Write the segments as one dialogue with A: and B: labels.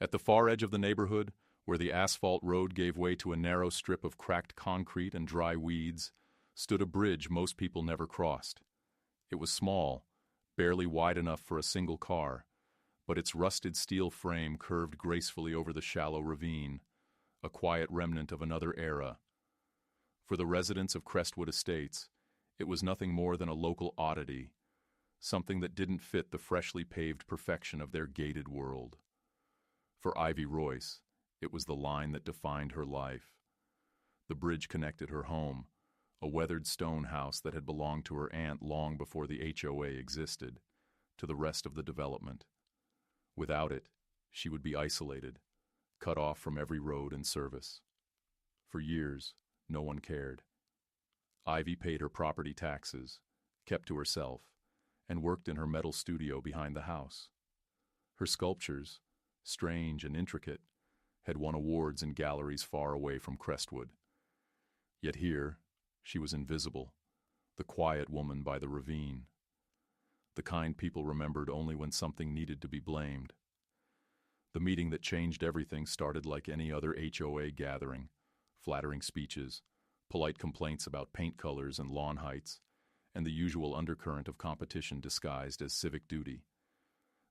A: At the far edge of the neighborhood, where the asphalt road gave way to a narrow strip of cracked concrete and dry weeds, stood a bridge most people never crossed. It was small, barely wide enough for a single car, but its rusted steel frame curved gracefully over the shallow ravine, a quiet remnant of another era. For the residents of Crestwood Estates, it was nothing more than a local oddity, something that didn't fit the freshly paved perfection of their gated world. For Ivy Royce, it was the line that defined her life. The bridge connected her home, a weathered stone house that had belonged to her aunt long before the HOA existed, to the rest of the development. Without it, she would be isolated, cut off from every road and service. For years, no one cared. Ivy paid her property taxes, kept to herself, and worked in her metal studio behind the house. Her sculptures, strange and intricate, had won awards in galleries far away from Crestwood. Yet here, she was invisible, the quiet woman by the ravine. The kind people remembered only when something needed to be blamed. The meeting that changed everything started like any other HOA gathering, flattering speeches, polite complaints about paint colors and lawn heights, and the usual undercurrent of competition disguised as civic duty.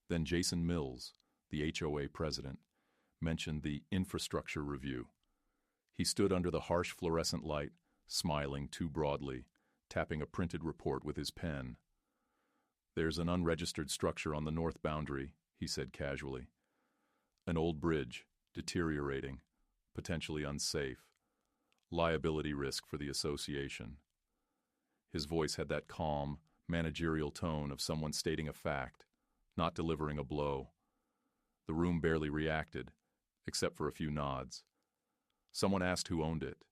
A: Then Jason Mills, the HOA president, mentioned the infrastructure review. He stood under the harsh fluorescent light, smiling too broadly, tapping a printed report with his pen. "There's an unregistered structure on the north boundary," he said casually. "An old bridge, deteriorating, potentially unsafe. Liability risk for the association." His voice had that calm, managerial tone of someone stating a fact, not delivering a blow. The room barely reacted, except for a few nods. Someone asked who owned it.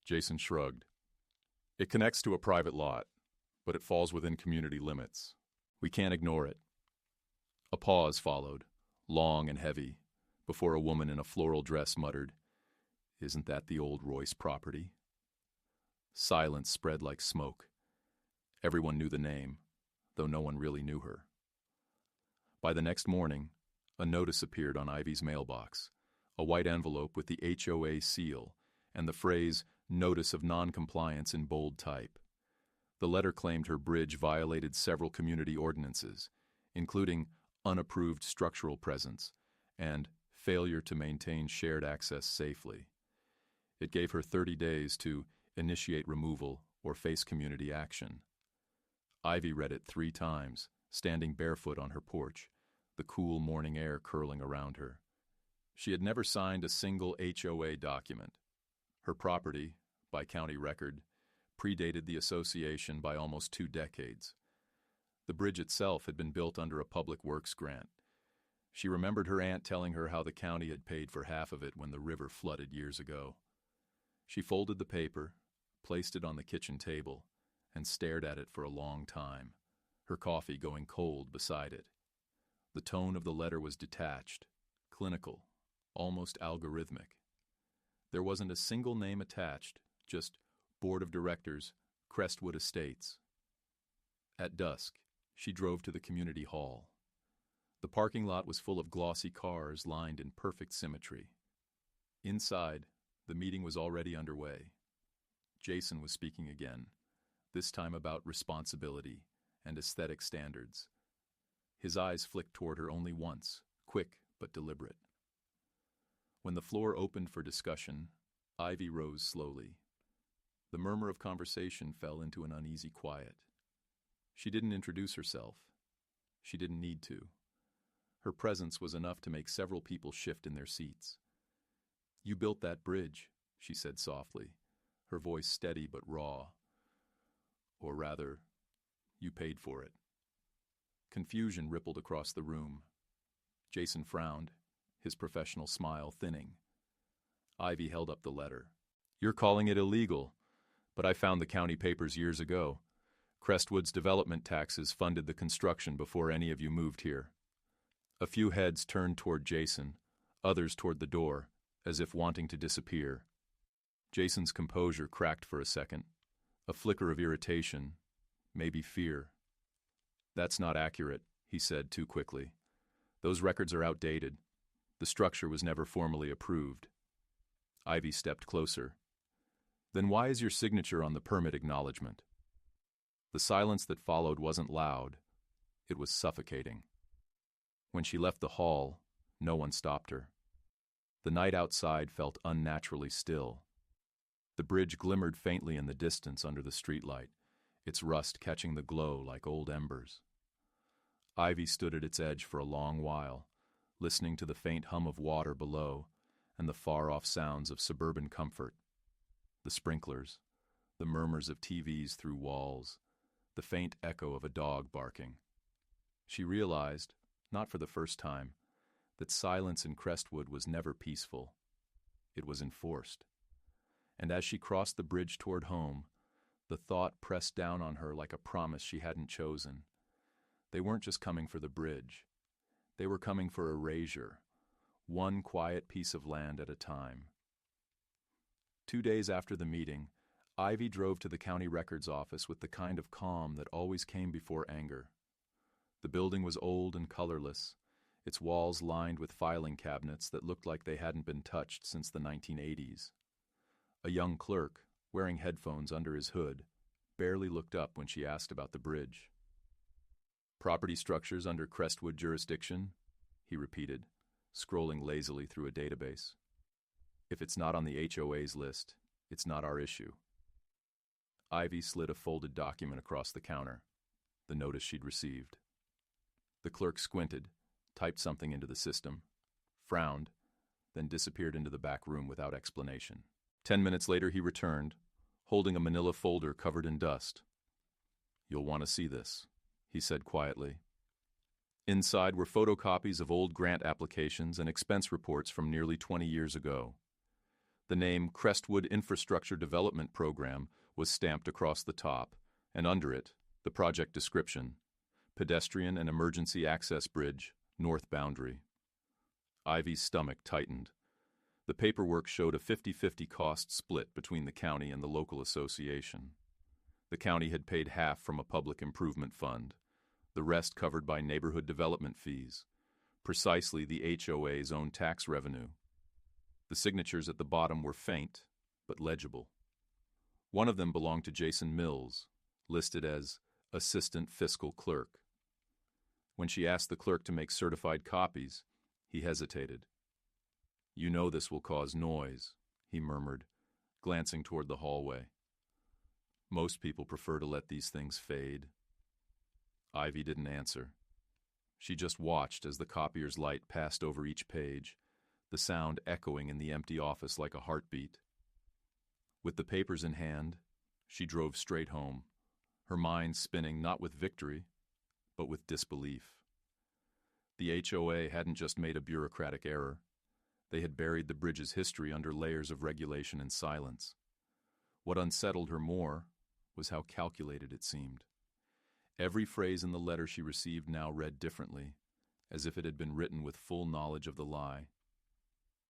A: Jason shrugged. "It connects to a private lot, but it falls within community limits. We can't ignore it." A pause followed, long and heavy, before a woman in a floral dress muttered, "Isn't that the old Royce property?" Silence spread like smoke. Everyone knew the name, though no one really knew her. By the next morning, a notice appeared on Ivy's mailbox, a white envelope with the HOA seal and the phrase "Notice of Non-Compliance" in bold type. The letter claimed her bridge violated several community ordinances, including unapproved structural presence and failure to maintain shared access safely. It gave her 30 days to initiate removal or face community action. Ivy read it 3 times, standing barefoot on her porch, the cool morning air curling around her. She had never signed a single HOA document. Her property, by county record, predated the association by almost 2 decades. The bridge itself had been built under a public works grant. She remembered her aunt telling her how the county had paid for half of it when the river flooded years ago. She folded the paper, placed it on the kitchen table, and stared at it for a long time, her coffee going cold beside it. The tone of the letter was detached, clinical, almost algorithmic. There wasn't a single name attached, just Board of Directors, Crestwood Estates. At dusk, she drove to the community hall. The parking lot was full of glossy cars lined in perfect symmetry. Inside, the meeting was already underway. Jason was speaking again, this time about responsibility and aesthetic standards. His eyes flicked toward her only once, quick but deliberate. When the floor opened for discussion, Ivy rose slowly. The murmur of conversation fell into an uneasy quiet. She didn't introduce herself. She didn't need to. Her presence was enough to make several people shift in their seats. "You built that bridge," she said softly, her voice steady but raw. "Or rather, you paid for it." Confusion rippled across the room. Jason frowned, his professional smile thinning. Ivy held up the letter. "You're calling it illegal, but I found the county papers years ago. Crestwood's development taxes funded the construction before any of you moved here." A few heads turned toward Jason, others toward the door, as if wanting to disappear. Jason's composure cracked for a second, a flicker of irritation, maybe fear. "That's not accurate," he said too quickly. "Those records are outdated. The structure was never formally approved. Ivy stepped closer. Then why is your signature on the permit acknowledgement? The silence that followed wasn't loud. It was suffocating. When she left the hall, no one stopped her. The night outside felt unnaturally still. The bridge glimmered faintly in the distance under the streetlight, its rust catching the glow like old embers. Ivy stood at its edge for a long while, listening to the faint hum of water below and the far-off sounds of suburban comfort. The sprinklers, the murmurs of TVs through walls, the faint echo of a dog barking. She realized, not for the first time, that silence in Crestwood was never peaceful. It was enforced. And as she crossed the bridge toward home, the thought pressed down on her like a promise she hadn't chosen. They weren't just coming for the bridge. They were coming for erasure, one quiet piece of land at a time. 2 days after the meeting, Ivy drove to the county records office with the kind of calm that always came before anger. The building was old and colorless, its walls lined with filing cabinets that looked like they hadn't been touched since the 1980s. A young clerk, wearing headphones under his hood, barely looked up when she asked about the bridge. Property structures under Crestwood jurisdiction, he repeated, scrolling lazily through a database. If it's not on the HOA's list, it's not our issue. Ivy slid a folded document across the counter, the notice she'd received. The clerk squinted, typed something into the system, frowned, then disappeared into the back room without explanation. 10 minutes later he returned, holding a manila folder covered in dust. "You'll want to see this," he said quietly. Inside were photocopies of old grant applications and expense reports from nearly 20 years ago. The name Crestwood Infrastructure Development Program was stamped across the top, and under it, the project description: Pedestrian and Emergency Access Bridge, North Boundary. Ivy's stomach tightened. The paperwork showed a 50-50 cost split between the county and the local association. The county had paid half from a public improvement fund, the rest covered by neighborhood development fees, precisely the HOA's own tax revenue. The signatures at the bottom were faint, but legible. One of them belonged to Jason Mills, listed as Assistant Fiscal Clerk. When she asked the clerk to make certified copies, he hesitated. "You know this will cause noise," he murmured, glancing toward the hallway. "Most people prefer to let these things fade." Ivy didn't answer. She just watched as the copier's light passed over each page, the sound echoing in the empty office like a heartbeat. With the papers in hand, she drove straight home, her mind spinning not with victory, but with disbelief. The HOA hadn't just made a bureaucratic error. They had buried the bridge's history under layers of regulation and silence. What unsettled her more was how calculated it seemed. Every phrase in the letter she received now read differently, as if it had been written with full knowledge of the lie.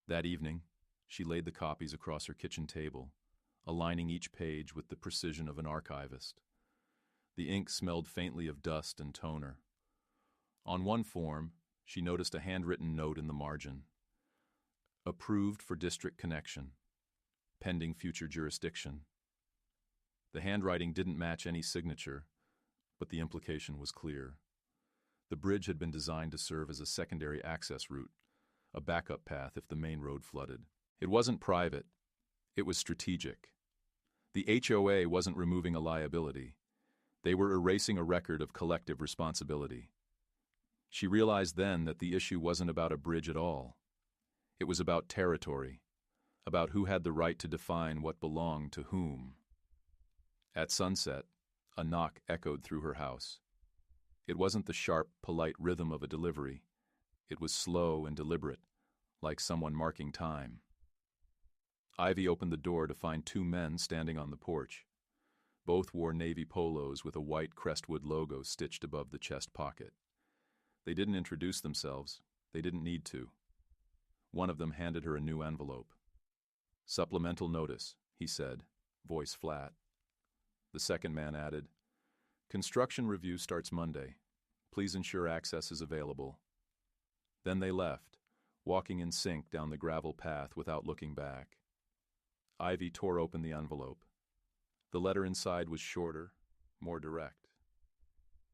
A: That evening, she laid the copies across her kitchen table, aligning each page with the precision of an archivist. The ink smelled faintly of dust and toner. On one form, she noticed a handwritten note in the margin. Approved for district connection. Pending future jurisdiction. The handwriting didn't match any signature, but the implication was clear. The bridge had been designed to serve as a secondary access route, a backup path if the main road flooded. It wasn't private. It was strategic. The HOA wasn't removing a liability. They were erasing a record of collective responsibility. She realized then that the issue wasn't about a bridge at all. It was about territory, about who had the right to define what belonged to whom. At sunset, a knock echoed through her house. It wasn't the sharp, polite rhythm of a delivery. It was slow and deliberate, like someone marking time. Ivy opened the door to find 2 men standing on the porch. Both wore navy polos with a white Crestwood logo stitched above the chest pocket. They didn't introduce themselves. They didn't need to. One of them handed her a new envelope. "Supplemental notice," he said, voice flat. The second man added, "Construction review starts Monday. Please ensure access is available." Then they left, walking in sync down the gravel path without looking back. Ivy tore open the envelope. The letter inside was shorter, more direct.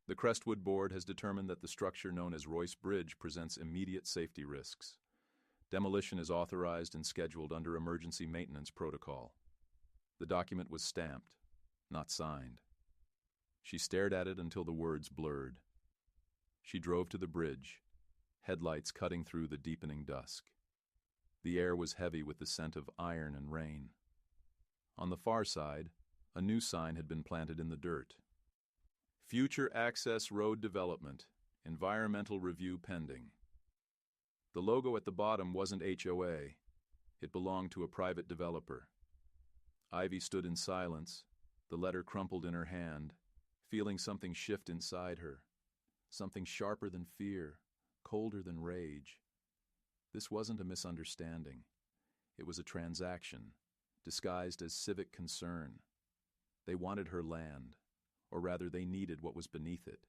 A: The Crestwood Board has determined that the structure known as Royce Bridge presents immediate safety risks. Demolition is authorized and scheduled under emergency maintenance protocol. The document was stamped, not signed. She stared at it until the words blurred. She drove to the bridge, headlights cutting through the deepening dusk. The air was heavy with the scent of iron and rain. On the far side, a new sign had been planted in the dirt. Future Access Road Development, Environmental Review Pending. The logo at the bottom wasn't HOA. It belonged to a private developer. Ivy stood in silence, the letter crumpled in her hand, feeling something shift inside her. Something sharper than fear, colder than rage. This wasn't a misunderstanding. It was a transaction, disguised as civic concern. They wanted her land, or rather they needed what was beneath it,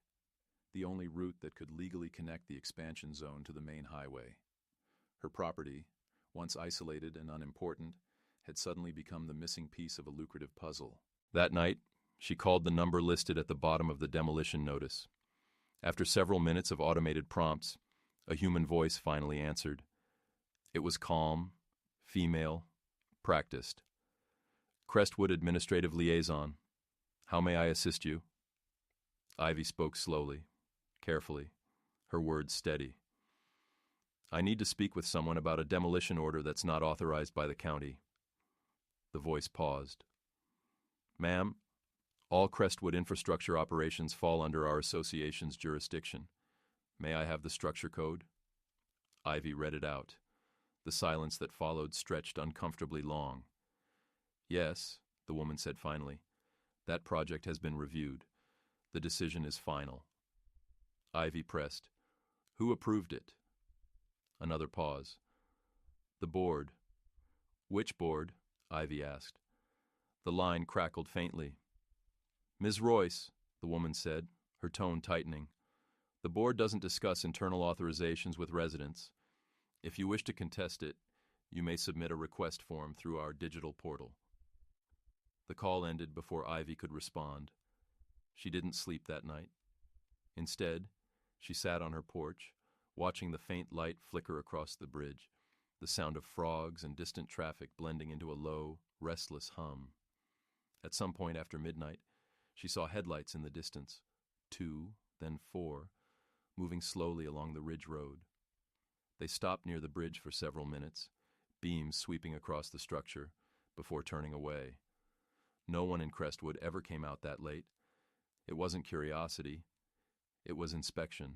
A: the only route that could legally connect the expansion zone to the main highway. Her property, once isolated and unimportant, had suddenly become the missing piece of a lucrative puzzle. That night, she called the number listed at the bottom of the demolition notice. After several minutes of automated prompts, a human voice finally answered. It was calm, female, practiced. Crestwood Administrative Liaison. How may I assist you? Ivy spoke slowly, carefully, her words steady. I need to speak with someone about a demolition order that's not authorized by the county. The voice paused. Ma'am, all Crestwood infrastructure operations fall under our association's jurisdiction. May I have the structure code? Ivy read it out. The silence that followed stretched uncomfortably long. Yes, the woman said finally. That project has been reviewed. The decision is final. Ivy pressed. Who approved it? Another pause. The board. Which board? Ivy asked. The line crackled faintly. Ms. Royce, the woman said, her tone tightening. The board doesn't discuss internal authorizations with residents. If you wish to contest it, you may submit a request form through our digital portal. The call ended before Ivy could respond. She didn't sleep that night. Instead, she sat on her porch, watching the faint light flicker across the bridge, the sound of frogs and distant traffic blending into a low, restless hum. At some point after midnight, she saw headlights in the distance, 2, then 4, moving slowly along the ridge road. They stopped near the bridge for several minutes, beams sweeping across the structure, before turning away. No one in Crestwood ever came out that late. It wasn't curiosity. It was inspection.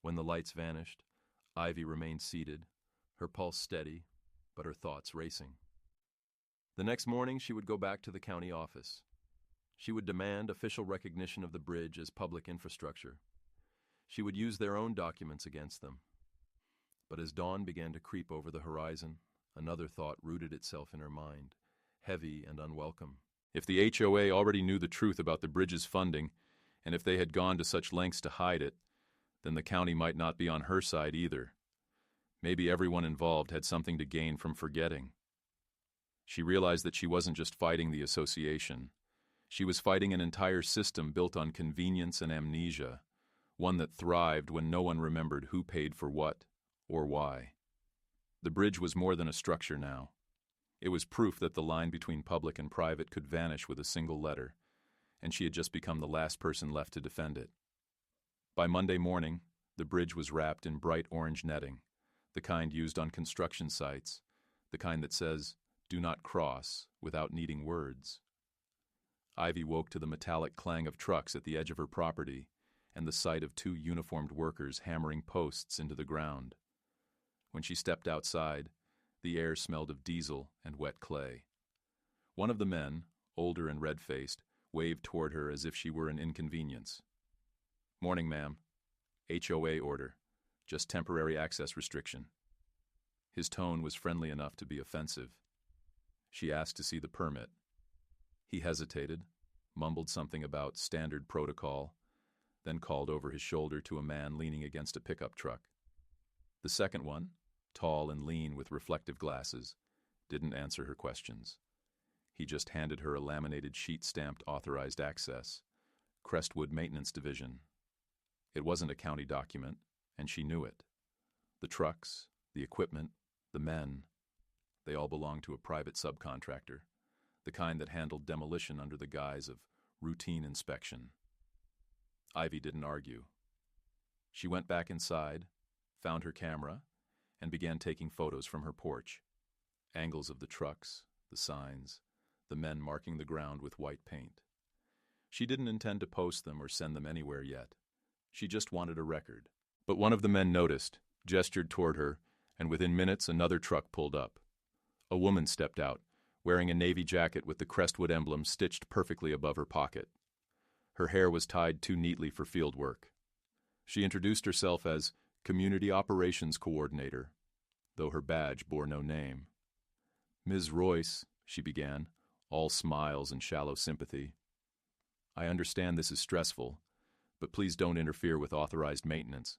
A: When the lights vanished, Ivy remained seated, her pulse steady, but her thoughts racing. The next morning, she would go back to the county office. She would demand official recognition of the bridge as public infrastructure. She would use their own documents against them. But as dawn began to creep over the horizon, another thought rooted itself in her mind, heavy and unwelcome. If the HOA already knew the truth about the bridge's funding, and if they had gone to such lengths to hide it, then the county might not be on her side either. Maybe everyone involved had something to gain from forgetting. She realized that she wasn't just fighting the association. She was fighting an entire system built on convenience and amnesia, one that thrived when no one remembered who paid for what or why. The bridge was more than a structure now. It was proof that the line between public and private could vanish with a single letter, and she had just become the last person left to defend it. By Monday morning, the bridge was wrapped in bright orange netting, the kind used on construction sites, the kind that says, "Do not cross," without needing words. Ivy woke to the metallic clang of trucks at the edge of her property and the sight of 2 uniformed workers hammering posts into the ground. When she stepped outside, the air smelled of diesel and wet clay. One of the men, older and red-faced, waved toward her as if she were an inconvenience. "Morning, ma'am. HOA order. Just temporary access restriction." His tone was friendly enough to be offensive. She asked to see the permit. He hesitated, mumbled something about standard protocol, then called over his shoulder to a man leaning against a pickup truck. The second one, tall and lean with reflective glasses, didn't answer her questions. He just handed her a laminated sheet stamped authorized access, Crestwood Maintenance Division. It wasn't a county document, and she knew it. The trucks, the equipment, the men, they all belonged to a private subcontractor, the kind that handled demolition under the guise of routine inspection. Ivy didn't argue. She went back inside, found her camera, and began taking photos from her porch. Angles of the trucks, the signs, the men marking the ground with white paint. She didn't intend to post them or send them anywhere yet. She just wanted a record. But one of the men noticed, gestured toward her, and within minutes another truck pulled up. A woman stepped out, wearing a navy jacket with the Crestwood emblem stitched perfectly above her pocket. Her hair was tied too neatly for field work. She introduced herself as Community Operations Coordinator, though her badge bore no name. "Ms. Royce," she began, all smiles and shallow sympathy. "I understand this is stressful, but please don't interfere with authorized maintenance.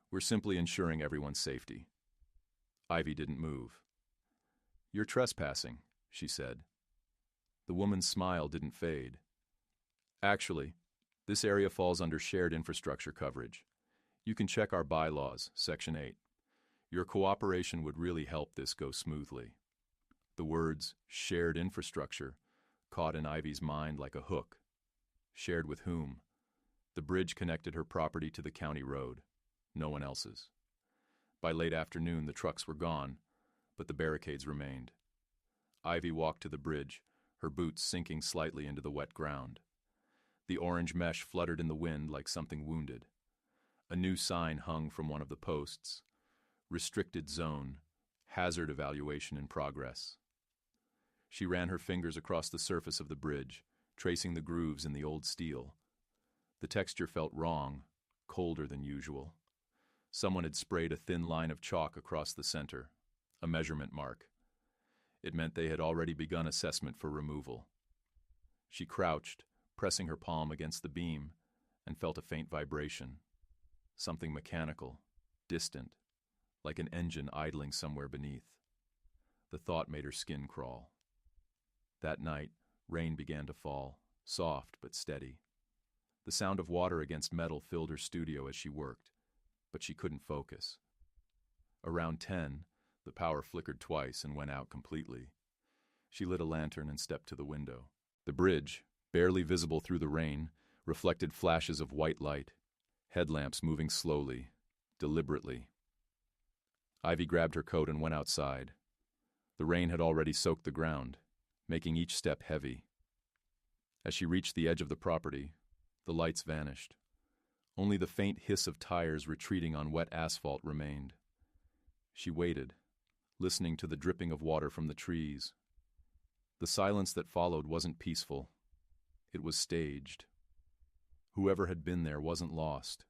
A: We're simply ensuring everyone's safety." Ivy didn't move. "You're trespassing," she said. The woman's smile didn't fade. "Actually, this area falls under shared infrastructure coverage. You can check our bylaws, Section 8. Your cooperation would really help this go smoothly." The words, shared infrastructure, caught in Ivy's mind like a hook. Shared with whom? The bridge connected her property to the county road, no one else's. By late afternoon, the trucks were gone, but the barricades remained. Ivy walked to the bridge, her boots sinking slightly into the wet ground. The orange mesh fluttered in the wind like something wounded. A new sign hung from one of the posts. Restricted zone, hazard evaluation in progress. She ran her fingers across the surface of the bridge, tracing the grooves in the old steel. The texture felt wrong, colder than usual. Someone had sprayed a thin line of chalk across the center, a measurement mark. It meant they had already begun assessment for removal. She crouched, pressing her palm against the beam, and felt a faint vibration. Something mechanical, distant, like an engine idling somewhere beneath. The thought made her skin crawl. That night, rain began to fall, soft but steady. The sound of water against metal filled her studio as she worked, but she couldn't focus. Around 10, the power flickered twice and went out completely. She lit a lantern and stepped to the window. The bridge, barely visible through the rain, reflected flashes of white light, headlamps moving slowly, deliberately. Ivy grabbed her coat and went outside. The rain had already soaked the ground, making each step heavy. As she reached the edge of the property, the lights vanished. Only the faint hiss of tires retreating on wet asphalt remained. She waited, listening to the dripping of water from the trees. The silence that followed wasn't peaceful. It was staged. Whoever had been there wasn't lost.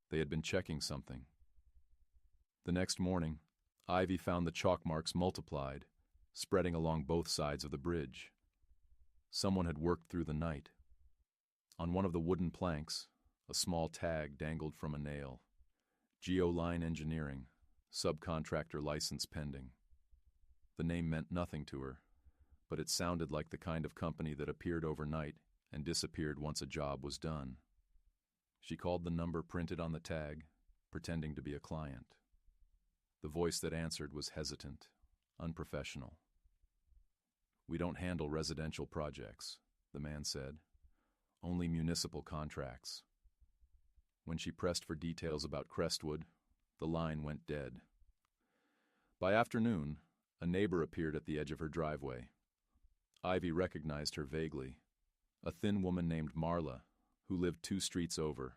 A: They had been checking something. The next morning, Ivy found the chalk marks multiplied, spreading along both sides of the bridge. Someone had worked through the night. On one of the wooden planks, a small tag dangled from a nail. Geoline Engineering, subcontractor license pending. The name meant nothing to her, but it sounded like the kind of company that appeared overnight and disappeared once a job was done. She called the number printed on the tag, pretending to be a client. The voice that answered was hesitant, unprofessional. "We don't handle residential projects," the man said. "Only municipal contracts." When she pressed for details about Crestwood, the line went dead. By afternoon, a neighbor appeared at the edge of her driveway. Ivy recognized her vaguely. A thin woman named Marla, who lived 2 streets over,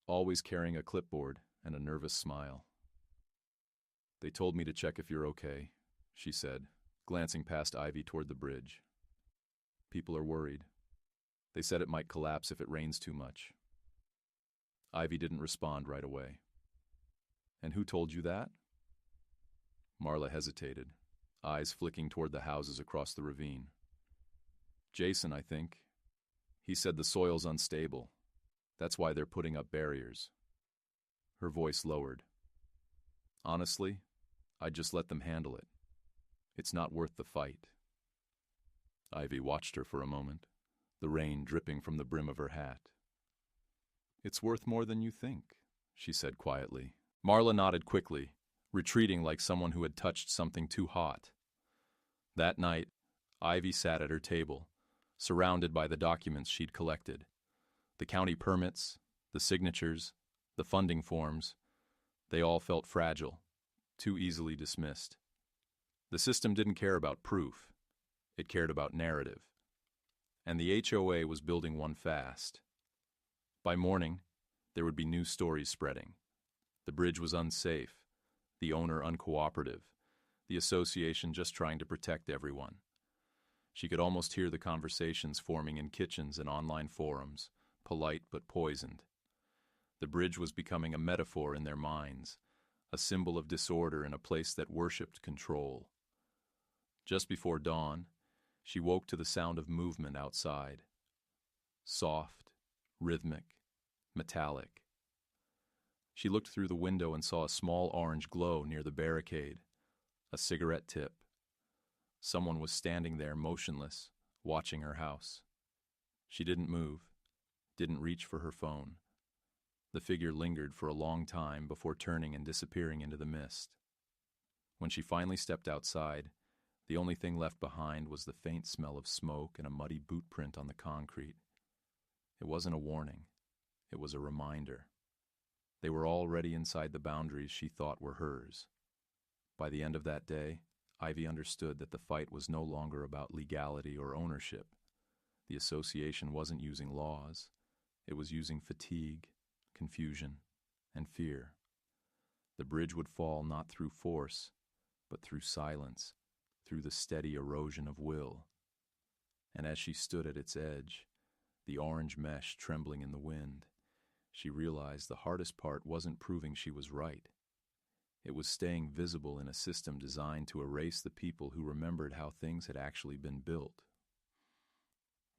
A: always carrying a clipboard and a nervous smile. "They told me to check if you're okay," she said, glancing past Ivy toward the bridge. "People are worried. They said it might collapse if it rains too much." Ivy didn't respond right away. "And who told you that?" Marla hesitated, eyes flicking toward the houses across the ravine. "Jason, I think. He said the soil's unstable. That's why they're putting up barriers." Her voice lowered. Honestly, I'd just let them handle it. It's not worth the fight. Ivy watched her for a moment, the rain dripping from the brim of her hat. It's worth more than you think, she said quietly. Marla nodded quickly, retreating like someone who had touched something too hot. That night, Ivy sat at her table, surrounded by the documents she'd collected. The county permits, the signatures, the funding forms, they all felt fragile, too easily dismissed. The system didn't care about proof. It cared about narrative. And the HOA was building one fast. By morning, there would be new stories spreading. The bridge was unsafe, the owner uncooperative, the association just trying to protect everyone. She could almost hear the conversations forming in kitchens and online forums, polite but poisoned. The bridge was becoming a metaphor in their minds, a symbol of disorder in a place that worshipped control. Just before dawn, she woke to the sound of movement outside. Soft, rhythmic, metallic. She looked through the window and saw a small orange glow near the barricade, a cigarette tip. Someone was standing there motionless, watching her house. She didn't move, didn't reach for her phone. The figure lingered for a long time before turning and disappearing into the mist. When she finally stepped outside, the only thing left behind was the faint smell of smoke and a muddy boot print on the concrete. It wasn't a warning. It was a reminder. They were already inside the boundaries she thought were hers. By the end of that day, Ivy understood that the fight was no longer about legality or ownership. The association wasn't using laws. It was using fatigue, confusion, and fear. The bridge would fall not through force, but through silence, through the steady erosion of will. And as she stood at its edge, the orange mesh trembling in the wind, she realized the hardest part wasn't proving she was right. It was staying visible in a system designed to erase the people who remembered how things had actually been built.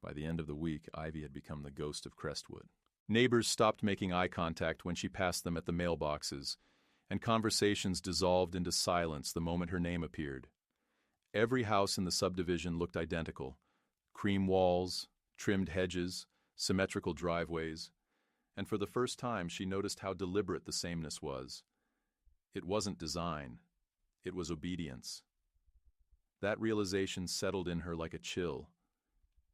A: By the end of the week, Ivy had become the ghost of Crestwood. Neighbors stopped making eye contact when she passed them at the mailboxes, and conversations dissolved into silence the moment her name appeared. Every house in the subdivision looked identical: cream walls, trimmed hedges, symmetrical driveways, and for the first time she noticed how deliberate the sameness was. It wasn't design, it was obedience. That realization settled in her like a chill.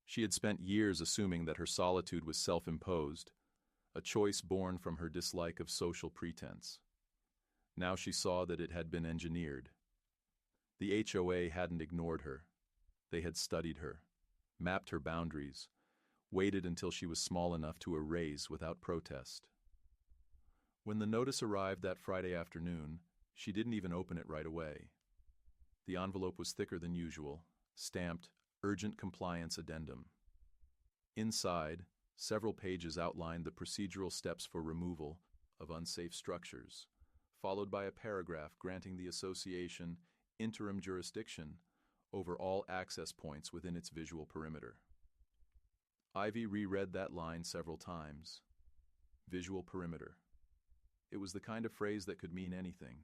A: She had spent years assuming that her solitude was self-imposed, a choice born from her dislike of social pretense. Now she saw that it had been engineered. The HOA hadn't ignored her. They had studied her, mapped her boundaries, waited until she was small enough to erase without protest. When the notice arrived that Friday afternoon, she didn't even open it right away. The envelope was thicker than usual, stamped Urgent Compliance Addendum. Inside, several pages outlined the procedural steps for removal of unsafe structures, followed by a paragraph granting the association interim jurisdiction over all access points within its visual perimeter. Ivy reread that line several times. Visual perimeter. It was the kind of phrase that could mean anything.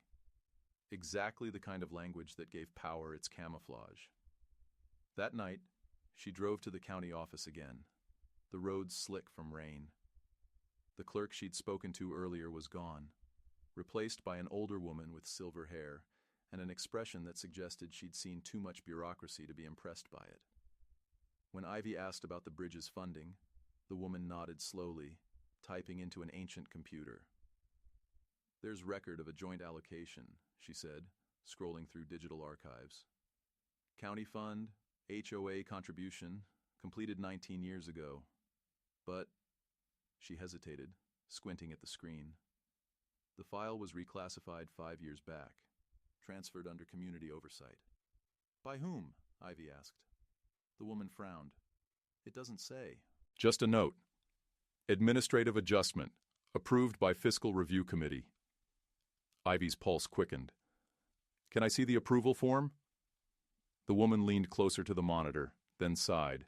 A: Exactly the kind of language that gave power its camouflage. That night, she drove to the county office again, the roads slick from rain. The clerk she'd spoken to earlier was gone, replaced by an older woman with silver hair and an expression that suggested she'd seen too much bureaucracy to be impressed by it. When Ivy asked about the bridge's funding, the woman nodded slowly, typing into an ancient computer. "There's record of a joint allocation," she said, scrolling through digital archives. "County fund, HOA contribution, completed 19 years ago. But," she hesitated, squinting at the screen. "The file was reclassified 5 years back, transferred under community oversight." "By whom?" Ivy asked. The woman frowned. "It doesn't say." "Just a note. Administrative adjustment, approved by Fiscal Review Committee." Ivy's pulse quickened. "Can I see the approval form?" The woman leaned closer to the monitor, then sighed.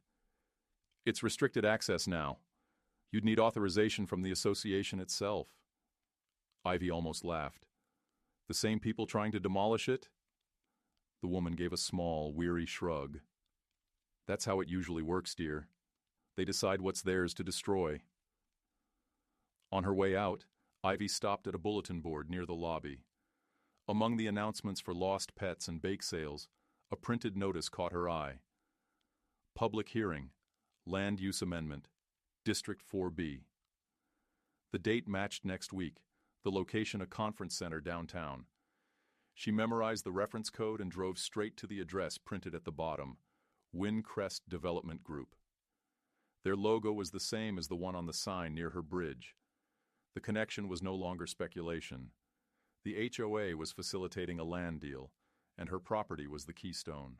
A: "It's restricted access now. You'd need authorization from the association itself." Ivy almost laughed. The same people trying to demolish it? The woman gave a small, weary shrug. That's how it usually works, dear. They decide what's theirs to destroy. On her way out, Ivy stopped at a bulletin board near the lobby. Among the announcements for lost pets and bake sales, a printed notice caught her eye. Public hearing, Land Use Amendment, District 4B. The date matched next week, the location a conference center downtown. She memorized the reference code and drove straight to the address printed at the bottom, Windcrest Development Group. Their logo was the same as the one on the sign near her bridge. The connection was no longer speculation. The HOA was facilitating a land deal, and her property was the keystone.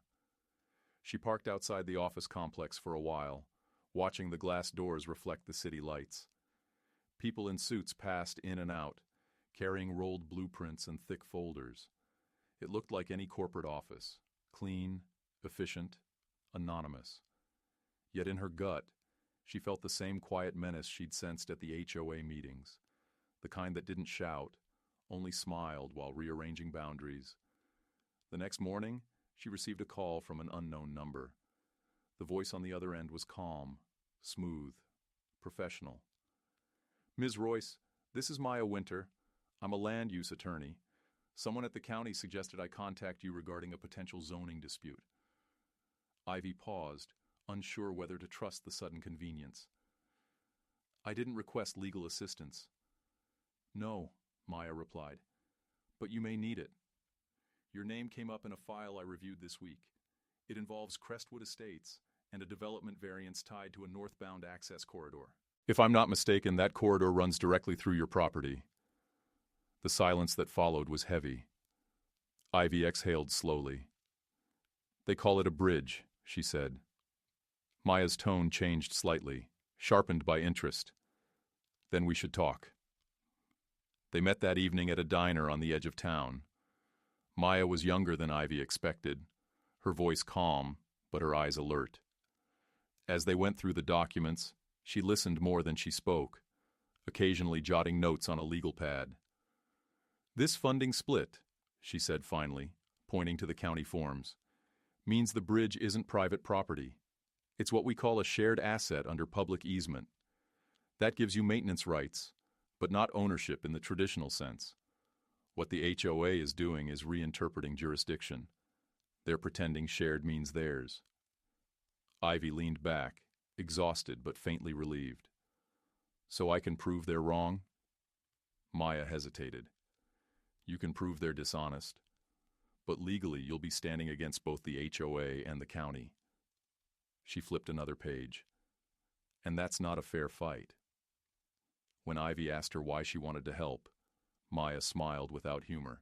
A: She parked outside the office complex for a while, watching the glass doors reflect the city lights. People in suits passed in and out, carrying rolled blueprints and thick folders. It looked like any corporate office, clean, efficient, anonymous. Yet in her gut, she felt the same quiet menace she'd sensed at the HOA meetings, the kind that didn't shout, only smiled while rearranging boundaries. The next morning, she received a call from an unknown number. The voice on the other end was calm, smooth, professional. Ms. Royce, this is Maya Winter. I'm a land use attorney. Someone at the county suggested I contact you regarding a potential zoning dispute. Ivy paused, unsure whether to trust the sudden convenience. I didn't request legal assistance. No, Maya replied, but you may need it. Your name came up in a file I reviewed this week. It involves Crestwood Estates and a development variance tied to a northbound access corridor. If I'm not mistaken, that corridor runs directly through your property. The silence that followed was heavy. Ivy exhaled slowly. They call it a bridge, she said. Maya's tone changed slightly, sharpened by interest. Then we should talk. They met that evening at a diner on the edge of town. Maya was younger than Ivy expected, her voice calm, but her eyes alert. As they went through the documents, she listened more than she spoke, occasionally jotting notes on a legal pad. This funding split, she said finally, pointing to the county forms, means the bridge isn't private property. It's what we call a shared asset under public easement. That gives you maintenance rights, but not ownership in the traditional sense. What the HOA is doing is reinterpreting jurisdiction. They're pretending shared means theirs. Ivy leaned back, exhausted but faintly relieved. So I can prove they're wrong? Maya hesitated. You can prove they're dishonest, but legally you'll be standing against both the HOA and the county. She flipped another page. And that's not a fair fight. When Ivy asked her why she wanted to help, Maya smiled without humor.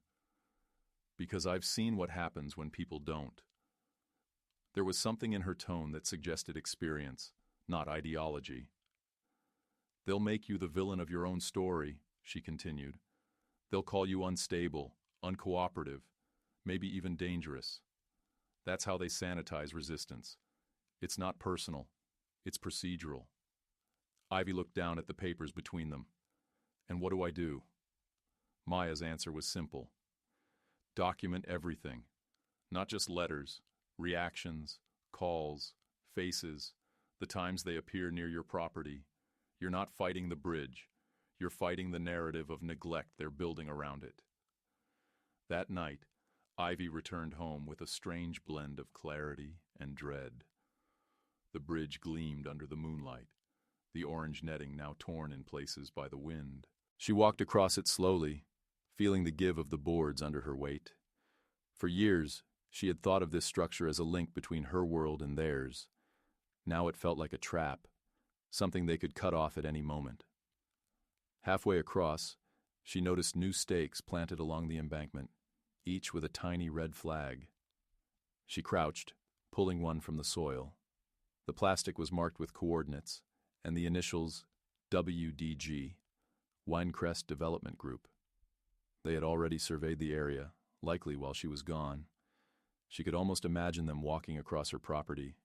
A: Because I've seen what happens when people don't. There was something in her tone that suggested experience, not ideology. They'll make you the villain of your own story, she continued. They'll call you unstable, uncooperative, maybe even dangerous. That's how they sanitize resistance. It's not personal. It's procedural. Ivy looked down at the papers between them. And what do I do? Maya's answer was simple. Document everything. Not just letters, reactions, calls, faces, the times they appear near your property. You're not fighting the bridge. You're fighting the narrative of neglect they're building around it. That night, Ivy returned home with a strange blend of clarity and dread. The bridge gleamed under the moonlight, the orange netting now torn in places by the wind. She walked across it slowly, feeling the give of the boards under her weight. For years, she had thought of this structure as a link between her world and theirs. Now it felt like a trap, something they could cut off at any moment. Halfway across, she noticed new stakes planted along the embankment, each with a tiny red flag. She crouched, pulling one from the soil. The plastic was marked with coordinates and the initials WDG, Winecrest Development Group. They had already surveyed the area, likely while she was gone. She could almost imagine them walking across her property,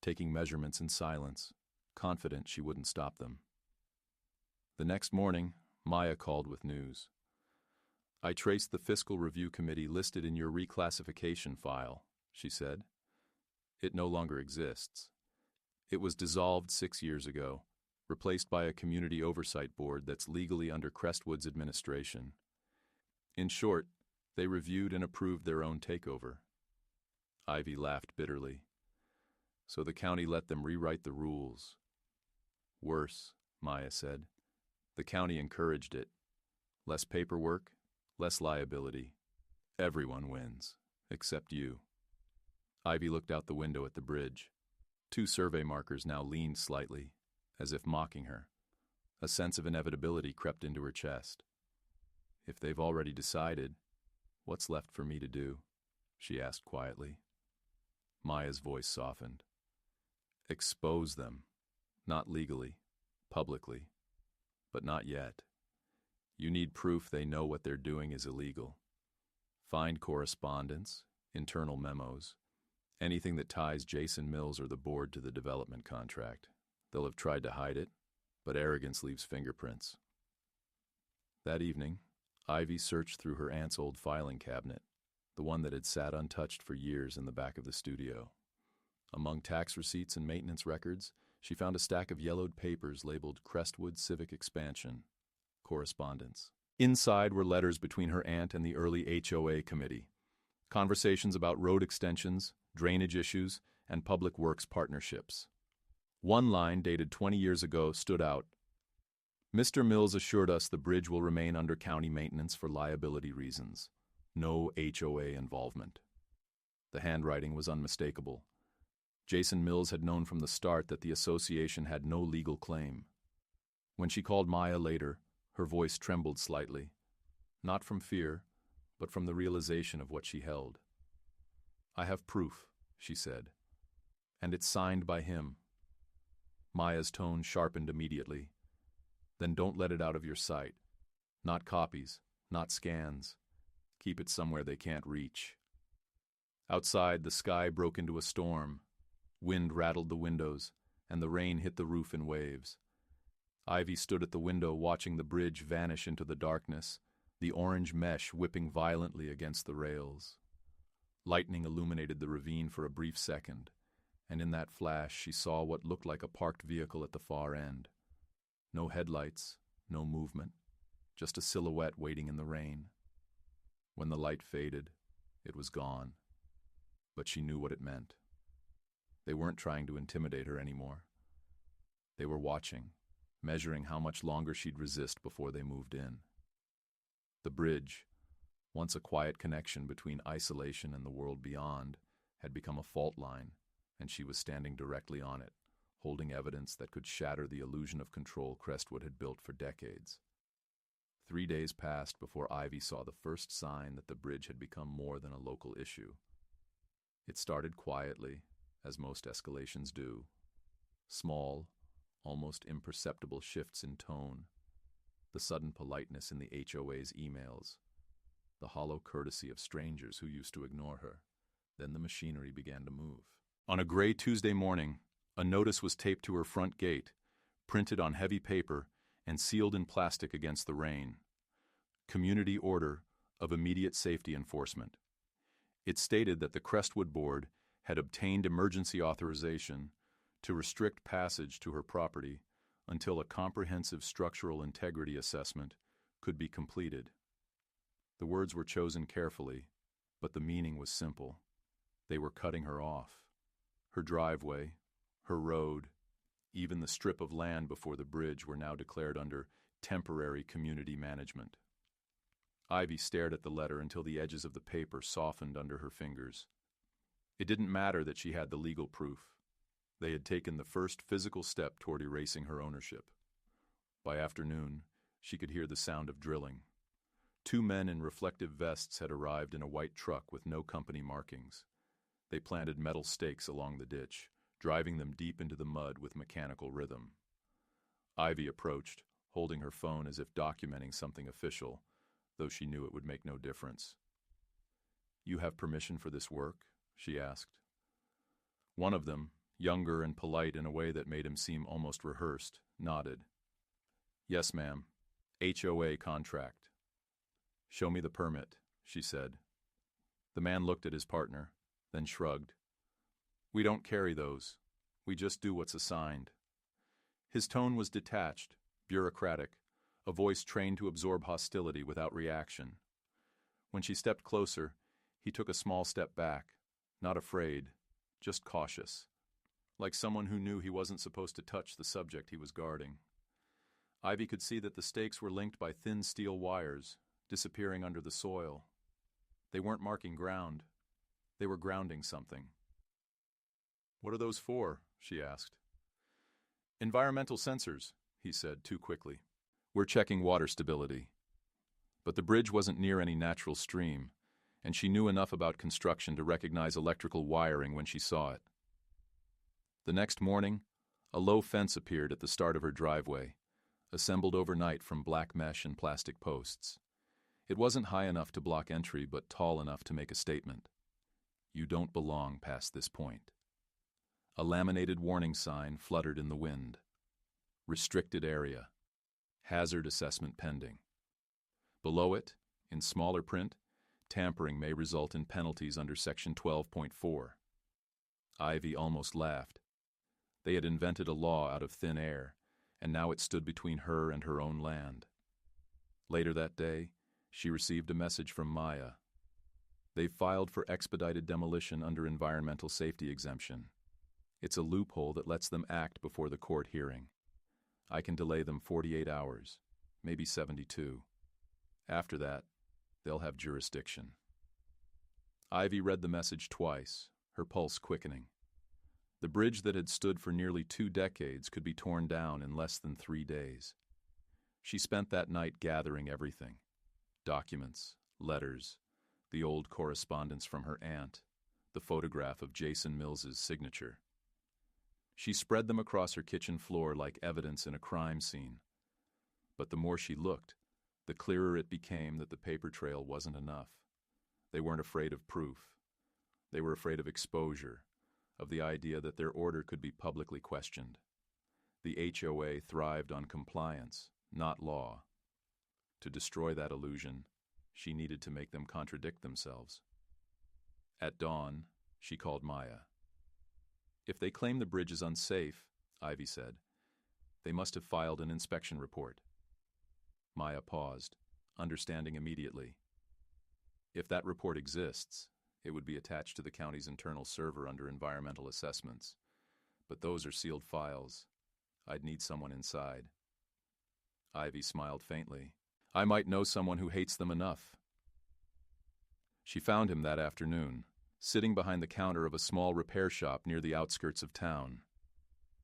A: taking measurements in silence, confident she wouldn't stop them. The next morning, Maya called with news. I traced the Fiscal Review Committee listed in your reclassification file, she said. It no longer exists. It was dissolved 6 years ago, replaced by a community oversight board that's legally under Crestwood's administration. In short, they reviewed and approved their own takeover. Ivy laughed bitterly. So the county let them rewrite the rules. Worse, Maya said. The county encouraged it. Less paperwork, less liability. Everyone wins, except you. Ivy looked out the window at the bridge. 2 survey markers now leaned slightly, as if mocking her. A sense of inevitability crept into her chest. If they've already decided, what's left for me to do? She asked quietly. Maya's voice softened. Expose them. Not legally, publicly, but not yet. You need proof they know what they're doing is illegal. Find correspondence, internal memos, anything that ties Jason Mills or the board to the development contract. They'll have tried to hide it, but arrogance leaves fingerprints. That evening, Ivy searched through her aunt's old filing cabinet, the one that had sat untouched for years in the back of the studio. Among tax receipts and maintenance records, she found a stack of yellowed papers labeled Crestwood Civic Expansion, correspondence. Inside were letters between her aunt and the early HOA committee, conversations about road extensions, drainage issues, and public works partnerships. One line, dated 20 years ago, stood out. Mr. Mills assured us the bridge will remain under county maintenance for liability reasons. No HOA involvement. The handwriting was unmistakable. Jason Mills had known from the start that the association had no legal claim. When she called Maya later, her voice trembled slightly, not from fear, but from the realization of what she held. I have proof, she said, and it's signed by him. Maya's tone sharpened immediately. Then don't let it out of your sight. Not copies, not scans. Keep it somewhere they can't reach. Outside, the sky broke into a storm. Wind rattled the windows, and the rain hit the roof in waves. Ivy stood at the window watching the bridge vanish into the darkness, the orange mesh whipping violently against the rails. Lightning illuminated the ravine for a brief second, and in that flash she saw what looked like a parked vehicle at the far end. No headlights, no movement, just a silhouette waiting in the rain. When the light faded, it was gone. But she knew what it meant. They weren't trying to intimidate her anymore. They were watching, measuring how much longer she'd resist before they moved in. The bridge, once a quiet connection between isolation and the world beyond, had become a fault line, and she was standing directly on it, holding evidence that could shatter the illusion of control Crestwood had built for decades. 3 days passed before Ivy saw the first sign that the bridge had become more than a local issue. It started quietly, as most escalations do. Small, almost imperceptible shifts in tone, the sudden politeness in the HOA's emails, the hollow courtesy of strangers who used to ignore her. Then the machinery began to move. On a gray Tuesday morning, a notice was taped to her front gate, printed on heavy paper and sealed in plastic against the rain. Community Order of Immediate Safety Enforcement. It stated that the Crestwood Board had obtained emergency authorization to restrict passage to her property until a comprehensive structural integrity assessment could be completed. The words were chosen carefully, but the meaning was simple. They were cutting her off. Her driveway, her road, even the strip of land before the bridge were now declared under temporary community management. Ivy stared at the letter until the edges of the paper softened under her fingers. It didn't matter that she had the legal proof. They had taken the first physical step toward erasing her ownership. By afternoon, she could hear the sound of drilling. 2 men in reflective vests had arrived in a white truck with no company markings. They planted metal stakes along the ditch, driving them deep into the mud with mechanical rhythm. Ivy approached, holding her phone as if documenting something official, though she knew it would make no difference. "You have permission for this work?" she asked. One of them, younger and polite in a way that made him seem almost rehearsed, nodded. "Yes, ma'am. HOA contract." "Show me the permit," she said. The man looked at his partner, then shrugged. "We don't carry those. We just do what's assigned." His tone was detached, bureaucratic, a voice trained to absorb hostility without reaction. When she stepped closer, he took a small step back, not afraid, just cautious, like someone who knew he wasn't supposed to touch the subject he was guarding. Ivy could see that the stakes were linked by thin steel wires, disappearing under the soil. They weren't marking ground. They were grounding something. "What are those for?" she asked. "Environmental sensors," he said too quickly. "We're checking water stability." But the bridge wasn't near any natural stream, and she knew enough about construction to recognize electrical wiring when she saw it. The next morning, a low fence appeared at the start of her driveway, assembled overnight from black mesh and plastic posts. It wasn't high enough to block entry, but tall enough to make a statement. "You don't belong past this point." A laminated warning sign fluttered in the wind. "Restricted area. Hazard assessment pending." Below it, in smaller print, tampering may result in penalties under Section 12.4. Ivy almost laughed. They had invented a law out of thin air, and now it stood between her and her own land. Later that day, she received a message from Maya. They've filed for expedited demolition under environmental safety exemption. It's a loophole that lets them act before the court hearing. I can delay them 48 hours, maybe 72. After that, they'll have jurisdiction. Ivy read the message twice, her pulse quickening. The bridge that had stood for nearly 2 decades could be torn down in less than 3 days. She spent that night gathering everything: documents, letters, the old correspondence from her aunt, the photograph of Jason Mills's signature. She spread them across her kitchen floor like evidence in a crime scene. But the more she looked, the clearer it became that the paper trail wasn't enough. They weren't afraid of proof. They were afraid of exposure, of the idea that their order could be publicly questioned. The HOA thrived on compliance, not law. To destroy that illusion, she needed to make them contradict themselves. At dawn, she called Maya. "If they claim the bridge is unsafe," Ivy said, "they must have filed an inspection report." Maya paused, understanding immediately. "If that report exists, it would be attached to the county's internal server under environmental assessments. But those are sealed files. I'd need someone inside." Ivy smiled faintly. "I might know someone who hates them enough." She found him that afternoon, sitting behind the counter of a small repair shop near the outskirts of town.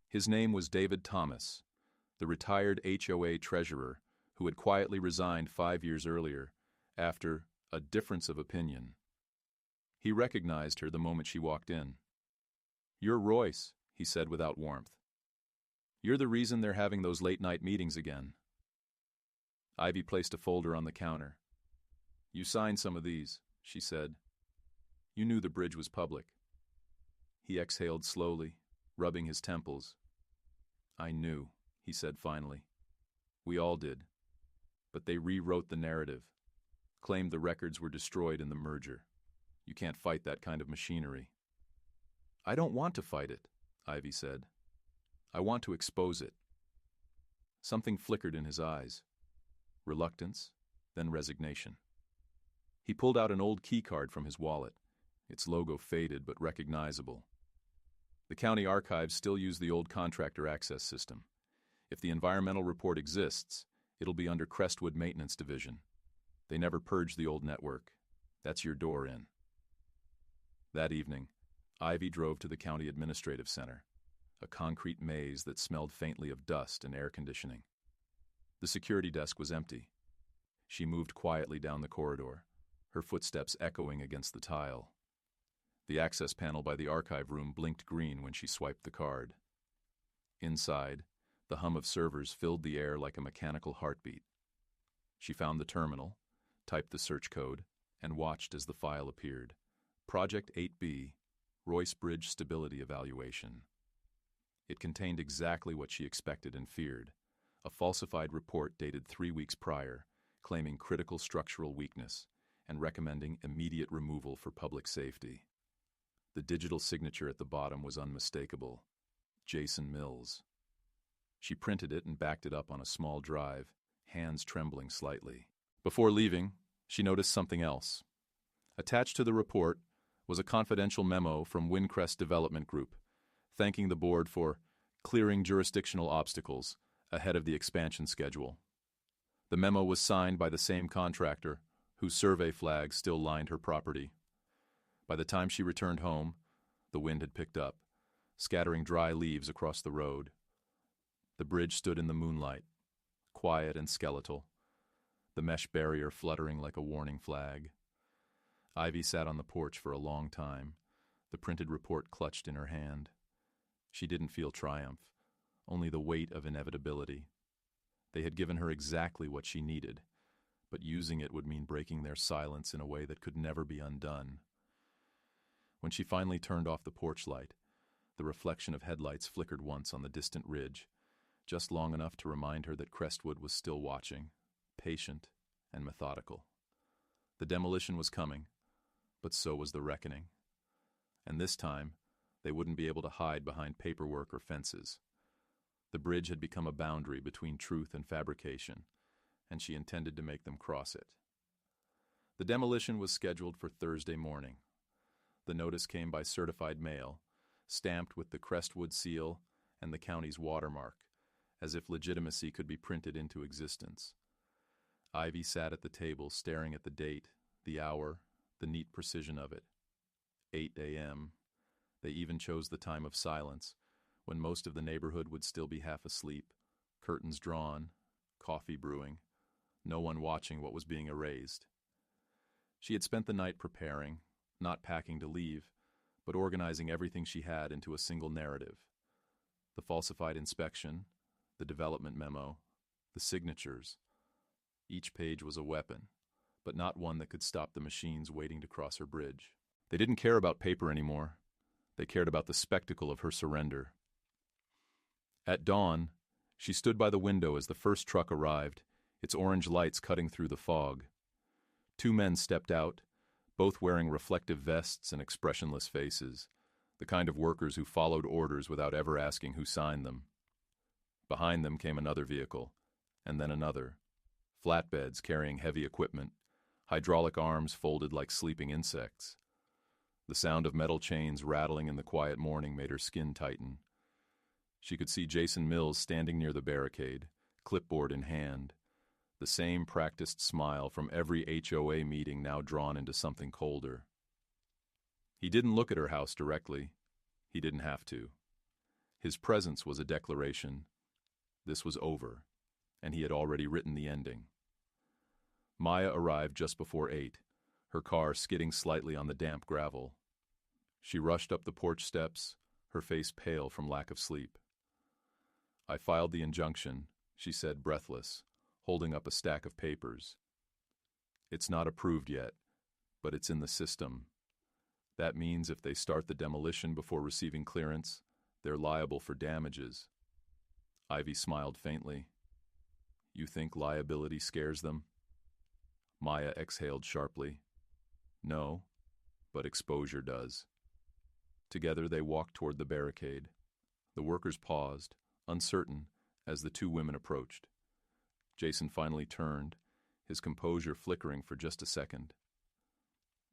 A: His name was David Thomas, the retired HOA treasurer who had quietly resigned 5 years earlier after a difference of opinion. He recognized her the moment she walked in. "You're Royce," he said without warmth. "You're the reason they're having those late-night meetings again." Ivy placed a folder on the counter. "You signed some of these," she said. "You knew the bridge was public." He exhaled slowly, rubbing his temples. "I knew," he said finally. "We all did. But they rewrote the narrative, claimed the records were destroyed in the merger. You can't fight that kind of machinery." "I don't want to fight it," Ivy said. "I want to expose it." Something flickered in his eyes. Reluctance, then resignation. He pulled out an old key card from his wallet, its logo faded but recognizable. The county archives still use the old contractor access system. If the environmental report exists, it'll be under Crestwood Maintenance Division. They never purged the old network. That's your door in. That evening, Ivy drove to the county administrative center, a concrete maze that smelled faintly of dust and air conditioning. The security desk was empty. She moved quietly down the corridor, her footsteps echoing against the tile. The access panel by the archive room blinked green when she swiped the card. Inside, the hum of servers filled the air like a mechanical heartbeat. She found the terminal, typed the search code, and watched as the file appeared. Project 8B, Royce Bridge Stability Evaluation. It contained exactly what she expected and feared: a falsified report dated 3 weeks prior, claiming critical structural weakness and recommending immediate removal for public safety. The digital signature at the bottom was unmistakable. Jason Mills. She printed it and backed it up on a small drive, hands trembling slightly. Before leaving, she noticed something else. Attached to the report was a confidential memo from Windcrest Development Group, thanking the board for clearing jurisdictional obstacles ahead of the expansion schedule. The memo was signed by the same contractor, whose survey flag still lined her property. By the time she returned home, the wind had picked up, scattering dry leaves across the road. The bridge stood in the moonlight, quiet and skeletal, the mesh barrier fluttering like a warning flag. Ivy sat on the porch for a long time, the printed report clutched in her hand. She didn't feel triumph, only the weight of inevitability. They had given her exactly what she needed, but using it would mean breaking their silence in a way that could never be undone. When she finally turned off the porch light, the reflection of headlights flickered once on the distant ridge, just long enough to remind her that Crestwood was still watching, patient and methodical. The demolition was coming, but so was the reckoning. And this time, they wouldn't be able to hide behind paperwork or fences. The bridge had become a boundary between truth and fabrication, and she intended to make them cross it. The demolition was scheduled for Thursday morning. The notice came by certified mail, stamped with the Crestwood seal and the county's watermark, as if legitimacy could be printed into existence. Ivy sat at the table staring at the date, the hour, the neat precision of it. 8 a.m. They even chose the time of silence, when most of the neighborhood would still be half asleep, curtains drawn, coffee brewing, no one watching what was being erased. She had spent the night preparing, not packing to leave, but organizing everything she had into a single narrative. The falsified inspection, the development memo, the signatures. Each page was a weapon, but not one that could stop the machines waiting to cross her bridge. They didn't care about paper anymore. They cared about the spectacle of her surrender. At dawn, she stood by the window as the first truck arrived, its orange lights cutting through the fog. 2 men stepped out, both wearing reflective vests and expressionless faces, the kind of workers who followed orders without ever asking who signed them. Behind them came another vehicle, and then another, flatbeds carrying heavy equipment, hydraulic arms folded like sleeping insects. The sound of metal chains rattling in the quiet morning made her skin tighten. She could see Jason Mills standing near the barricade, clipboard in hand, the same practiced smile from every HOA meeting now drawn into something colder. He didn't look at her house directly. He didn't have to. His presence was a declaration. This was over, and he had already written the ending. Maya arrived just before 8, her car skidding slightly on the damp gravel. She rushed up the porch steps, her face pale from lack of sleep. "I filed the injunction," she said, breathless, holding up a stack of papers. "It's not approved yet, but it's in the system. That means if they start the demolition before receiving clearance, they're liable for damages." Ivy smiled faintly. "You think liability scares them?" Maya exhaled sharply. "No, but exposure does." Together they walked toward the barricade. The workers paused, uncertain, as the 2 women approached. Jason finally turned, his composure flickering for just a second.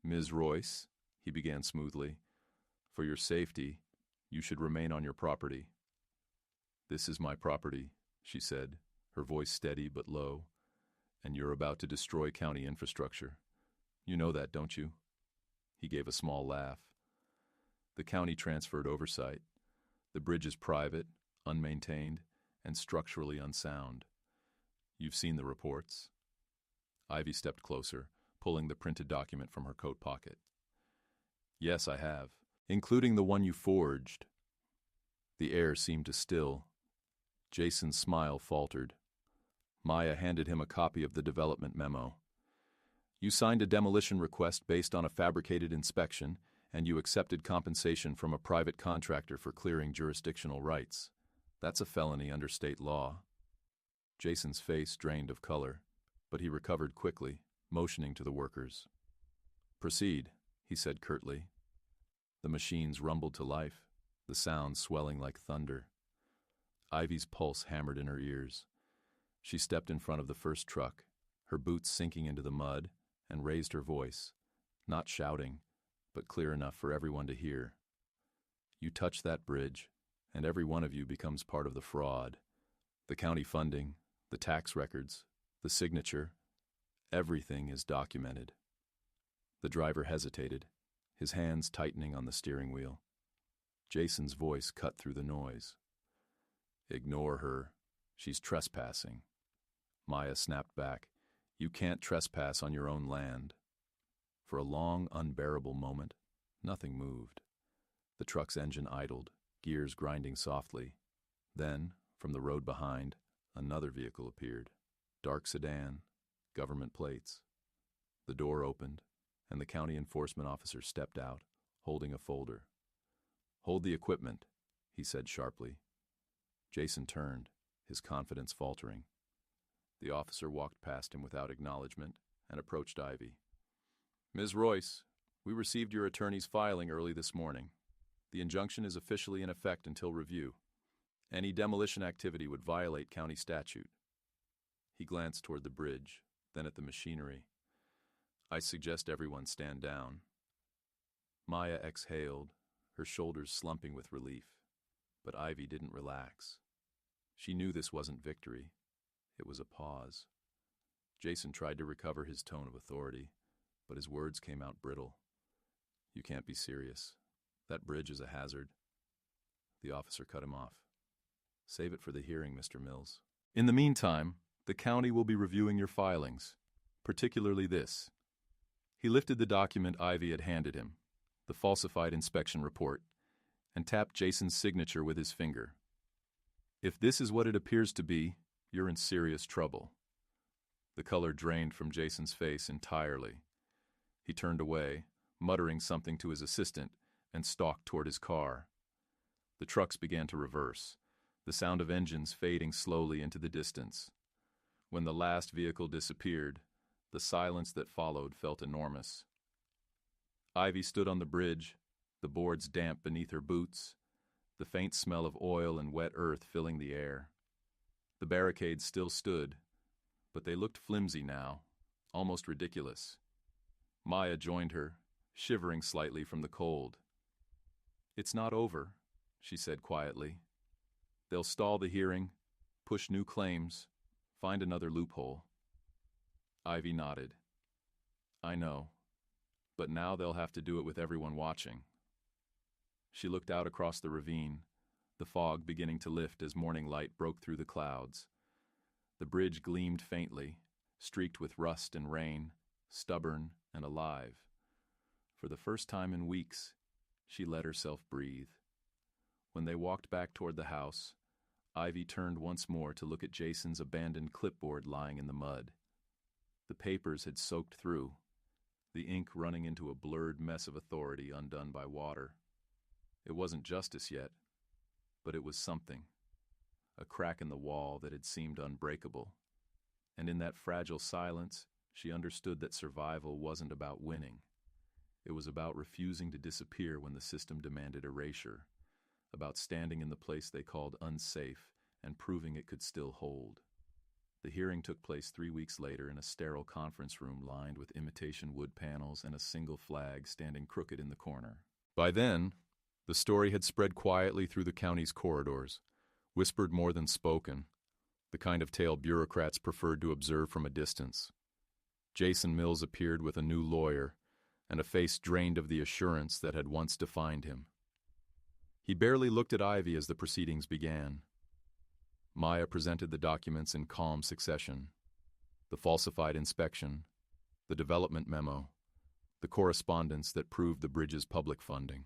A: "Ms. Royce," he began smoothly, "for your safety, you should remain on your property." "This is my property," she said, her voice steady but low, "and you're about to destroy county infrastructure. You know that, don't you?" He gave a small laugh. "The county transferred oversight. The bridge is private, unmaintained, and structurally unsound. You've seen the reports." Ivy stepped closer, pulling the printed document from her coat pocket. "Yes, I have, including the one you forged." The air seemed to still. Jason's smile faltered. Maya handed him a copy of the development memo. "You signed a demolition request based on a fabricated inspection, and you accepted compensation from a private contractor for clearing jurisdictional rights. That's a felony under state law." Jason's face drained of color. but he recovered quickly, motioning to the workers. "Proceed," he said curtly. The machines rumbled to life, the sound swelling like thunder. Ivy's pulse hammered in her ears. She stepped in front of the first truck, her boots sinking into the mud, and raised her voice, not shouting, but clear enough for everyone to hear. "You touch that bridge, and every one of you becomes part of the fraud. The county funding, the tax records, the signature, everything is documented." The driver hesitated, his hands tightening on the steering wheel. Jason's voice cut through the noise. "Ignore her. She's trespassing." Maya snapped back. "You can't trespass on your own land." For a long, unbearable moment, nothing moved. The truck's engine idled, gears grinding softly. Then, from the road behind, another vehicle appeared. Dark sedan, government plates. The door opened, and the county enforcement officer stepped out, holding a folder. "Hold the equipment," he said sharply. Jason turned, his confidence faltering. The officer walked past him without acknowledgement and approached Ivy. "Ms. Royce, we received your attorney's filing early this morning. The injunction is officially in effect until review. Any demolition activity would violate county statute." He glanced toward the bridge, then at the machinery. "I suggest everyone stand down." Maya exhaled, her shoulders slumping with relief. But Ivy didn't relax. She knew this wasn't victory. It was a pause. Jason tried to recover his tone of authority, but his words came out brittle. "You can't be serious. That bridge is a hazard." The officer cut him off. "Save it for the hearing, Mr. Mills. In the meantime, the county will be reviewing your filings, particularly this." He lifted the document Ivy had handed him, the falsified inspection report, and tapped Jason's signature with his finger. "If this is what it appears to be, you're in serious trouble." The color drained from Jason's face entirely. He turned away, muttering something to his assistant, and stalked toward his car. The trucks began to reverse, the sound of engines fading slowly into the distance. When the last vehicle disappeared, the silence that followed felt enormous. Ivy stood on the bridge, the boards damp beneath her boots, the faint smell of oil and wet earth filling the air. The barricades still stood, but they looked flimsy now, almost ridiculous. Maya joined her, shivering slightly from the cold. "It's not over," she said quietly. "They'll stall the hearing, push new claims, find another loophole." Ivy nodded. "I know, but now they'll have to do it with everyone watching." She looked out across the ravine, the fog beginning to lift as morning light broke through the clouds. The bridge gleamed faintly, streaked with rust and rain, stubborn and alive. For the first time in weeks, she let herself breathe. When they walked back toward the house, Ivy turned once more to look at Jason's abandoned clipboard lying in the mud. The papers had soaked through, the ink running into a blurred mess of authority undone by water. It wasn't justice yet, but it was something. A crack in the wall that had seemed unbreakable. And in that fragile silence, she understood that survival wasn't about winning. It was about refusing to disappear when the system demanded erasure, about standing in the place they called unsafe and proving it could still hold. The hearing took place 3 weeks later in a sterile conference room lined with imitation wood panels and a single flag standing crooked in the corner. By then, the story had spread quietly through the county's corridors, whispered more than spoken, the kind of tale bureaucrats preferred to observe from a distance. Jason Mills appeared with a new lawyer and a face drained of the assurance that had once defined him. He barely looked at Ivy as the proceedings began. Maya presented the documents in calm succession: the falsified inspection, the development memo, the correspondence that proved the bridge's public funding.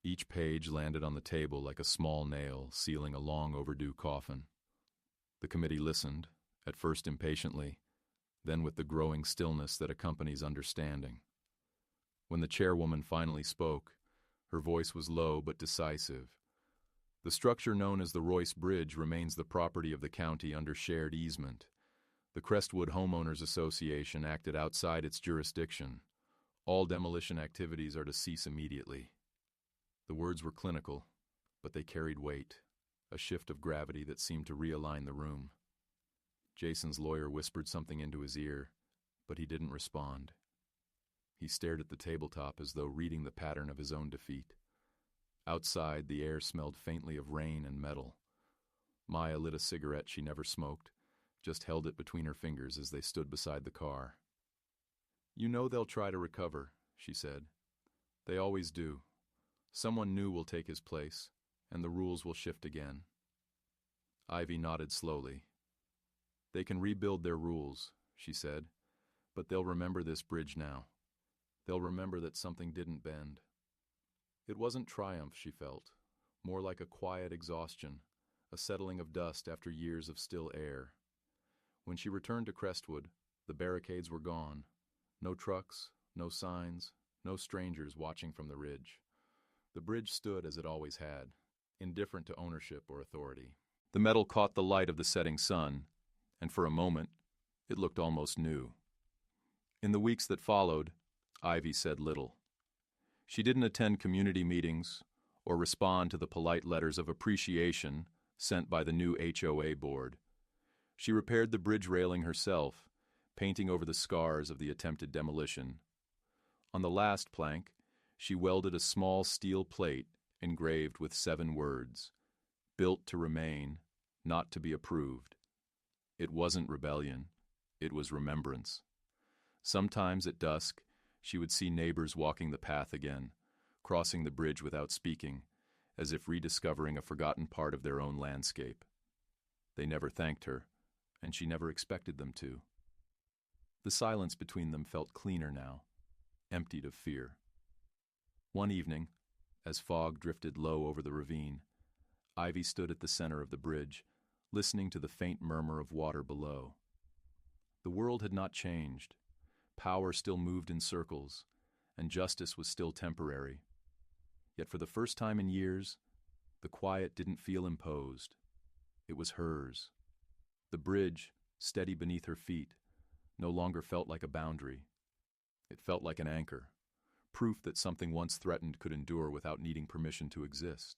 A: Each page landed on the table like a small nail sealing a long overdue coffin. The committee listened, at first impatiently, then with the growing stillness that accompanies understanding. When the chairwoman finally spoke, her voice was low but decisive. "The structure known as the Royce Bridge remains the property of the county under shared easement. The The Crestwood Homeowners Association acted outside its jurisdiction. All demolition activities are to cease immediately. The words were clinical, but they carried weight, a shift of gravity that seemed to realign the room. Jason's lawyer whispered something into his ear, but he didn't respond. He stared at the tabletop as though reading the pattern of his own defeat. Outside, the air smelled faintly of rain and metal. Maya lit a cigarette she never smoked, just held it between her fingers as they stood beside the car. "You know they'll try to recover," she said. "They always do. Someone new will take his place, and the rules will shift again." Ivy nodded slowly. "They can rebuild their rules," she said, "but they'll remember this bridge now. They'll remember that something didn't bend." It wasn't triumph she felt, more like a quiet exhaustion, a settling of dust after years of still air. When she returned to Crestwood, the barricades were gone. No trucks, no signs, no strangers watching from the ridge. The bridge stood as it always had, indifferent to ownership or authority. The metal caught the light of the setting sun, and for a moment, it looked almost new. In the weeks that followed, Ivy said little. She didn't attend community meetings or respond to the polite letters of appreciation sent by the new HOA board. She repaired the bridge railing herself, painting over the scars of the attempted demolition. On the last plank, she welded a small steel plate engraved with 7 words, "Built to remain, not to be approved." It wasn't rebellion, it was remembrance. Sometimes at dusk, she would see neighbors walking the path again, crossing the bridge without speaking, as if rediscovering a forgotten part of their own landscape. They never thanked her, and she never expected them to. The silence between them felt cleaner now, emptied of fear. One evening, as fog drifted low over the ravine, Ivy stood at the center of the bridge, listening to the faint murmur of water below. The world had not changed. Power still moved in circles, and justice was still temporary. Yet for the first time in years, the quiet didn't feel imposed. It was hers. The bridge, steady beneath her feet, no longer felt like a boundary. It felt like an anchor, proof that something once threatened could endure without needing permission to exist.